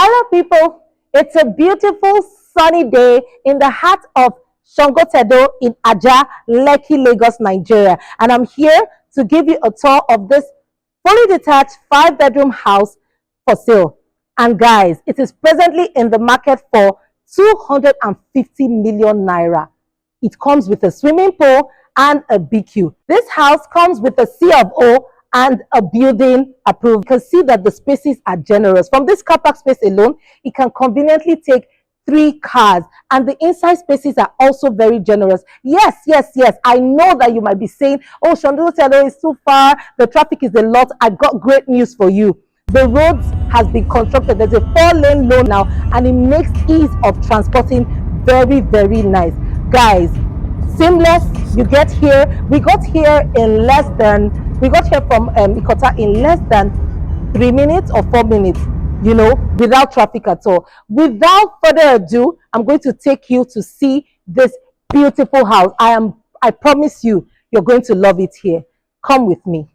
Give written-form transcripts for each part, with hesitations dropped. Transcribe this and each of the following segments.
Hello people, it's a beautiful sunny day in the heart of Sangotedo in Aja, Lekki, Lagos, Nigeria. And I'm here to give you a tour of this fully detached 5-bedroom house for sale. And guys, it is presently in the market for 250 million naira. It comes with a swimming pool and a BQ. This house comes with a C of O and a building approved. You can see that the spaces are generous. From this car park space alone, it can conveniently take 3 cars, and the inside spaces are also very generous. Yes, I know that you might be saying, oh, Sangotedo is too far, the traffic is a lot. I've got great news for you. The roads has been constructed. There's a 4-lane road now, and it makes ease of transporting very, very nice. Guys, seamless. You get here, we got here from Ikota in less than 3 minutes or 4 minutes, without traffic at all. Without further ado, I'm going to take you to see this beautiful house. I promise you, you're going to love it here. Come with me.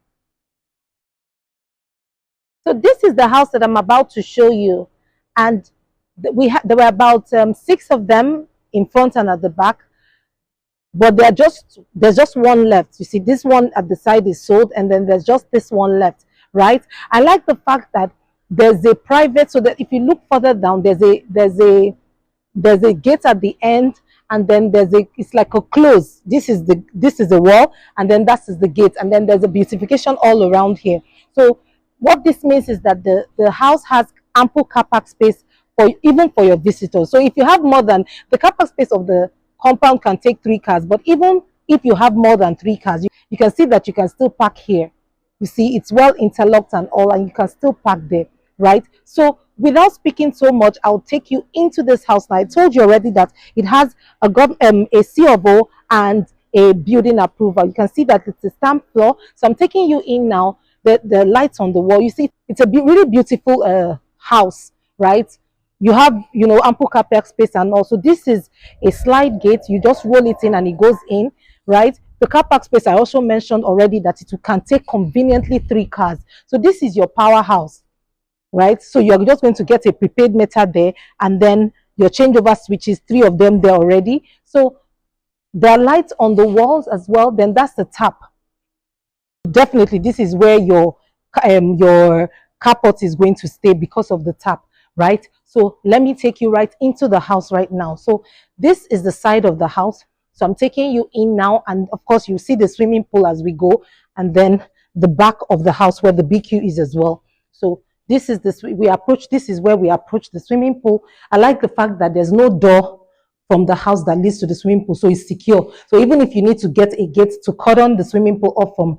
So this is the house that I'm about to show you, and there were about 6 of them in front and at the back, but there's just one left. You see, this one at the side is sold, and then there's just this one left, right? I like the fact that there's a private, so that if you look further down, there's a gate at the end, and then it's like a close. This is the wall, and then that is the gate, and then there's a beautification all around here. So what this means is that the house has ample car park space even for your visitors. So if you have more than the car park space of the compound can take 3 cars, but even if you have more than 3 cars, you can see that you can still park here. You see, it's well interlocked and all, and you can still park there, right? So without speaking so much, I'll take you into this house now. I told you already that it has a C of O and a building approval. You can see that it's a stamp floor. So I'm taking you in now. The lights on the wall, you see, it's a really beautiful house, right? You have, ample car park space, and also this is a slide gate. You just roll it in and it goes in, right? The car park space, I also mentioned already that it can take conveniently 3 cars. So this is your powerhouse, right? So you're just going to get a prepaid meter there, and then your changeover switches, 3 of them there already. So there are lights on the walls as well. Then that's the tap. Definitely, this is where your carport is going to stay because of the tap, right? So let me take you right into the house right now. So this is the side of the house. So I'm taking you in now, and of course you see the swimming pool as we go, and then the back of the house where the BQ is as well. So this is this is where we approach the swimming pool. I like the fact that there's no door from the house that leads to the swimming pool, so it's secure. So even if you need to get a gate to cordon the swimming pool off from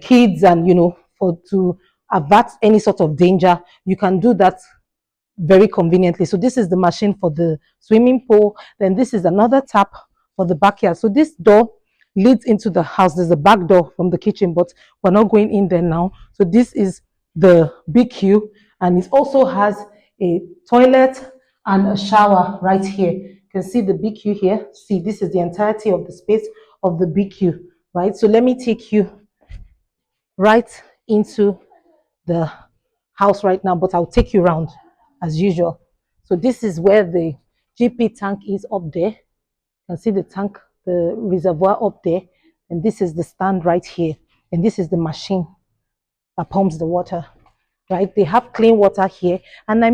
kids, and to avert any sort of danger, you can do that very conveniently. So this is the machine for the swimming pool. Then this is another tap for the backyard. So this door leads into the house. There's a back door from the kitchen, but we're not going in there now. So this is the BQ, and it also has a toilet and a shower right here. You can see the BQ here. See, this is the entirety of the space of the BQ, right? So let me take you right into the house right now, but I'll take you around as usual. So this is where the GP tank is up there. You can see the tank, the reservoir up there, and this is the stand right here, and this is the machine that pumps the water, right? They have clean water here, and I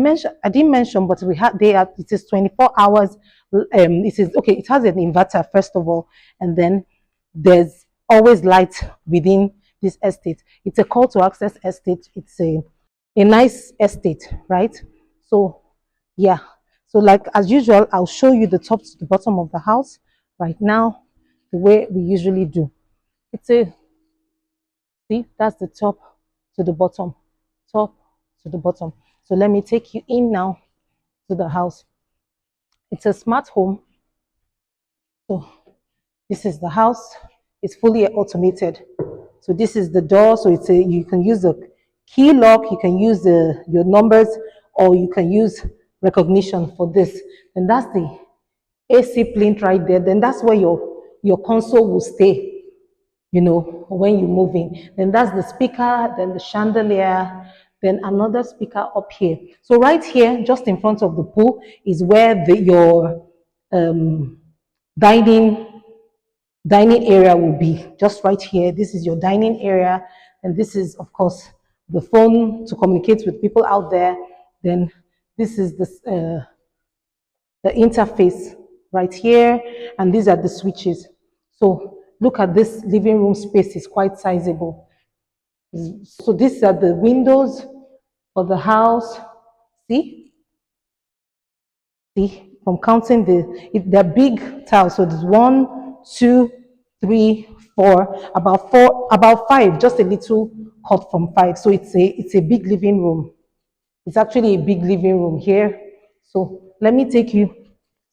didn't mention, but it is 24 hours. It has an inverter first of all, and then there's always light within this estate. It's a call to access estate. It's a nice estate, right? So yeah, so like as usual, I'll show you the top to the bottom of the house right now, the way we usually do. See, that's the top to the bottom, top to the bottom. So let me take you in now to the house. It's a smart home. So this is the house. It's fully automated. So this is the door. So you can use the key lock, you can use your numbers, or you can use recognition for this. And that's the AC plinth right there. Then that's where your console will stay, when you move in. Then that's the speaker, then the chandelier, then another speaker up here. So right here, just in front of the pool, is where your um, dining area will be. Just right here, this is your dining area, and this is, of course, the phone to communicate with people out there. Then this is the interface right here, and these are the switches. So look at this living room space, is quite sizable. So these are the windows for the house. See, from counting they're big tiles. So there's 1, 2, 3, 4, about 5, just a little cut from 5. So it's a big living room. It's actually a big living room here. So let me take you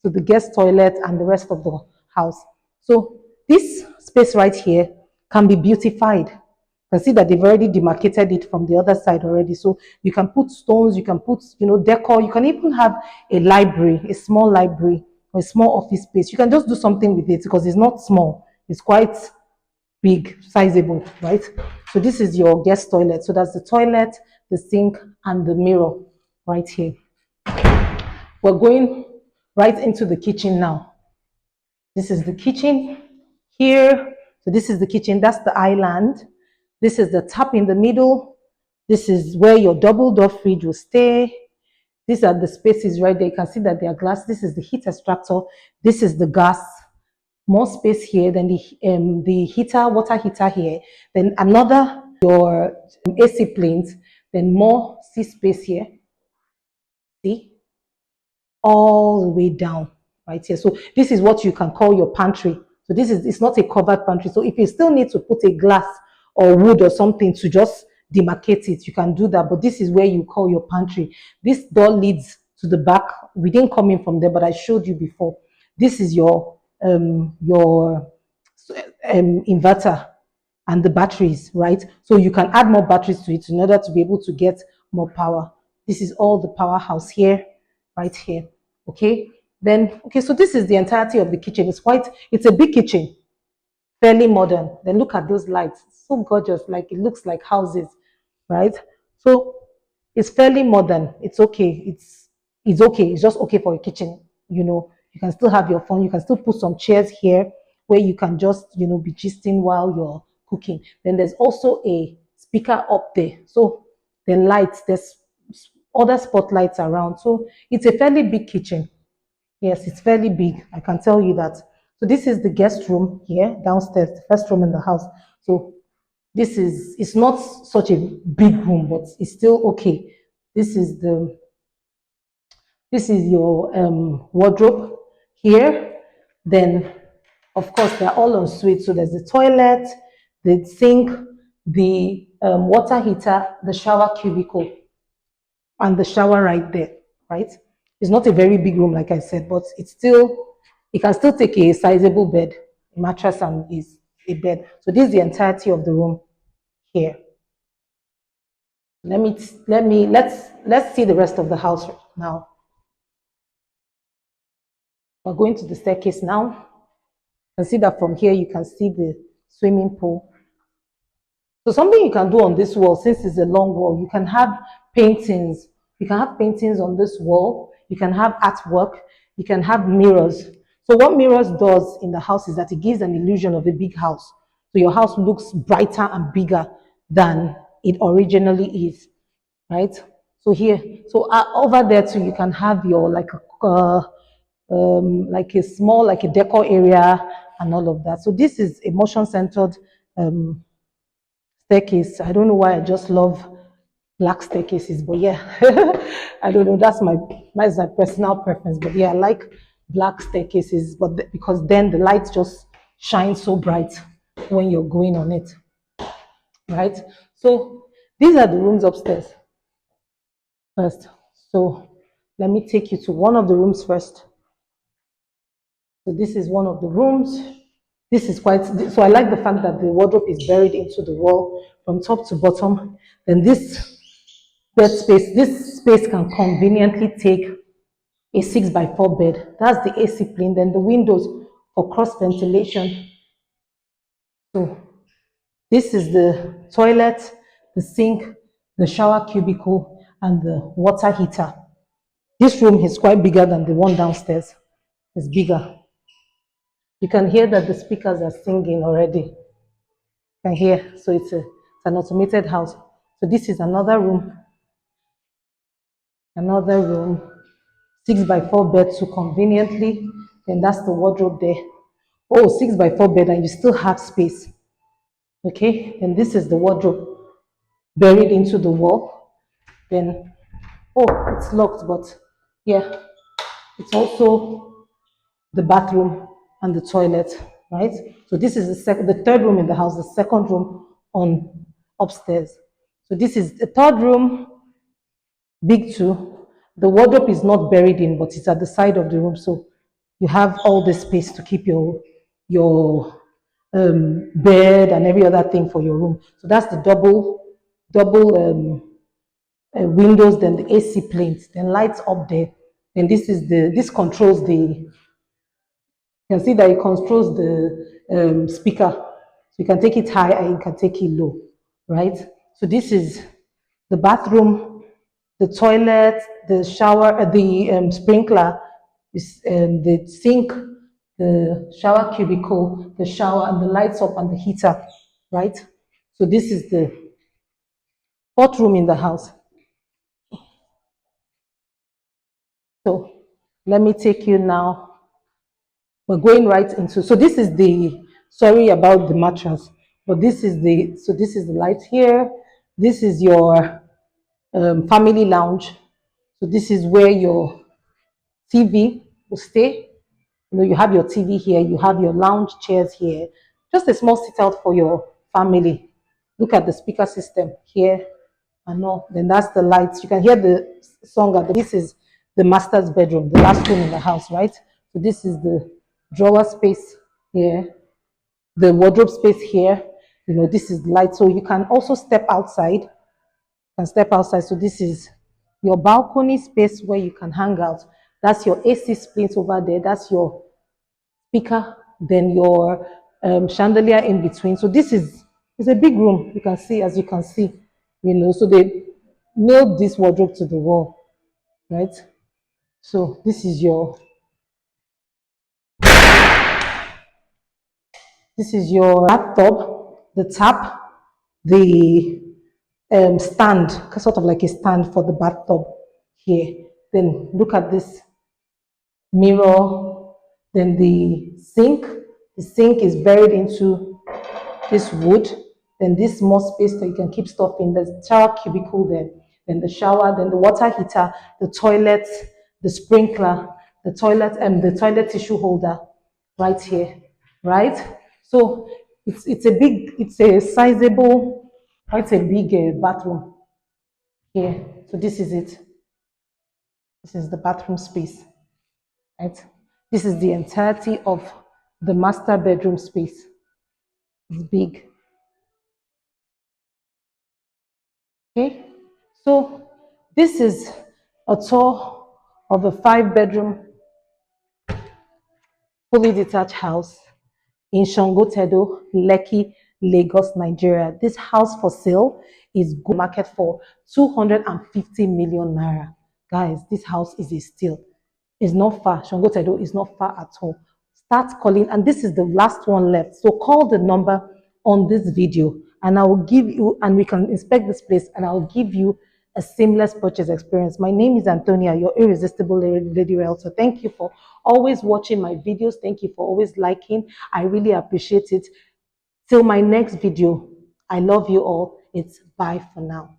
to the guest toilet and the rest of the house. So this space right here can be beautified. You can see that they've already demarcated it from the other side already. So you can put stones, you can put, decor. You can even have a library, a small library, or a small office space. You can just do something with it because it's not small. It's quite big, sizable, right? So this is your guest toilet. So that's the toilet, the sink, and the mirror right here. We're going right into the kitchen now. This is the kitchen here. So this is the kitchen. That's the island. This is the tap in the middle. This is where your double door fridge will stay. These are the spaces right there. You can see that they are glass. This is the heat extractor. This is the gas. More space here than the heater, water heater here. Then another, your AC planes. Then more sea space here. See? All the way down right here. So this is what you can call your pantry. So it's not a covered pantry. So if you still need to put a glass or wood or something to just demarcate it, you can do that. But this is where you call your pantry. This door leads to the back. We didn't come in from there, but I showed you before. This is your inverter and the batteries, right? So you can add more batteries to it in order to be able to get more power. This is all the powerhouse here, right here. Okay, then so this is the entirety of the kitchen. It's a big kitchen, fairly modern. Then look at those lights, so gorgeous, like it looks like houses, right? So it's fairly modern. It's okay. It's okay. It's just okay for a kitchen. You can still have your phone. You can still put some chairs here where you can just be gisting while you're cooking. Then there's also a speaker up there. So the lights, there's other spotlights around. So it's a fairly big kitchen. Yes, it's fairly big. I can tell you that. So this is the guest room here downstairs, the first room in the house. So it's not such a big room, but it's still okay. This is your wardrobe here. Then, of course, they're all en suite. So there's the toilet, the sink, the water heater, the shower cubicle, and the shower right there, right? It's not a very big room, like I said, but it can still take a sizable bed, a mattress, and is a bed. So this is the entirety of the room here. Let's see the rest of the house now. We're going to the staircase now. You can see that from here you can see the swimming pool. So something you can do on this wall, since it's a long wall, you can have paintings. You can have paintings on this wall. You can have artwork. You can have mirrors. So what mirrors does in the house is that it gives an illusion of a big house. So your house looks brighter and bigger than it originally is, right? So over there too, you can have your like a small like a decor area and all of that. So this is a motion centered staircase. I don't know why I just love black staircases, but yeah, I don't know. That's my personal preference. But yeah, I like black staircases, but because then the lights just shine so bright when you're going on it, right? So these are the rooms upstairs first. So let me take you to one of the rooms first. So this is one of the rooms. This is so I like the fact that the wardrobe is buried into the wall from top to bottom. Then this space can conveniently take a 6x4 bed. That's the AC plane. Then the windows for cross ventilation. So this is the toilet, the sink, the shower cubicle, and the water heater. This room is quite bigger than the one downstairs. It's bigger. You can hear that the speakers are singing already. You can hear. So it's an automated house. So this is another room. Another room. 6x4 bed, so conveniently. Then that's the wardrobe there. Oh, 6x4 bed, and you still have space. Okay. And this is the wardrobe buried into the wall. Then, oh, it's locked, but yeah, it's also the bathroom and the toilet, right? So this is the third room in the house, the second room on upstairs. So this is the third room, big two. The wardrobe is not buried in, but it's at the side of the room. So you have all the space to keep your bed and every other thing for your room. So that's the double windows, then the AC plates, then lights up there. Then this controls the. You can see that it controls the speaker. So you can take it high and you can take it low, right? So this is the bathroom, the toilet, the shower, the sprinkler, the sink, the shower cubicle, the shower, and the lights up and the heater, right? So this is the fourth room in the house. So let me take you now. We're going right into, so this is sorry about the mattress, but this is the light here. This is your family lounge. So this is where your TV will stay. You know, you have your TV here, you have your lounge chairs here. Just a small sit out for your family. Look at the speaker system here and all. Then that's the lights. You can hear the song. This is the master's bedroom, the last room in the house, right? So this is the drawer space here, the wardrobe space here. You know, this is the light. So you can also step outside. So this is your balcony space where you can hang out. That's your AC split over there. That's your speaker, then your chandelier in between. So this is it's a big room. You can see, as you can see, you know. So they nailed this wardrobe to the wall, right? So this is your bathtub, the tap, the stand, sort of like a stand for the bathtub here. Then look at this mirror. Then the sink. The sink is buried into this wood. Then this more space that you can keep stuff in. There's shower cubicle there. Then the shower. Then the water heater. The toilet. The sprinkler. The toilet tissue holder, right here, right. So it's a sizable, quite a big bathroom here. So this is it. This is the bathroom space, right? This is the entirety of the master bedroom space. It's big. Okay, so this is a tour of a 5-bedroom, fully detached house in Sangotedo, Lekki, Lagos, Nigeria. This house for sale is go market for 250 million naira. Guys, this house is a steal. It's not far. Sangotedo is not far at all. Start calling, and this is the last one left. So call the number on this video, and I will give you, and we can inspect this place, and I will give you a seamless purchase experience. My name is Antonia, your irresistible lady realtor. Thank you for always watching my videos. Thank you for always liking. I really appreciate it. Till my next video, I love you all. It's bye for now.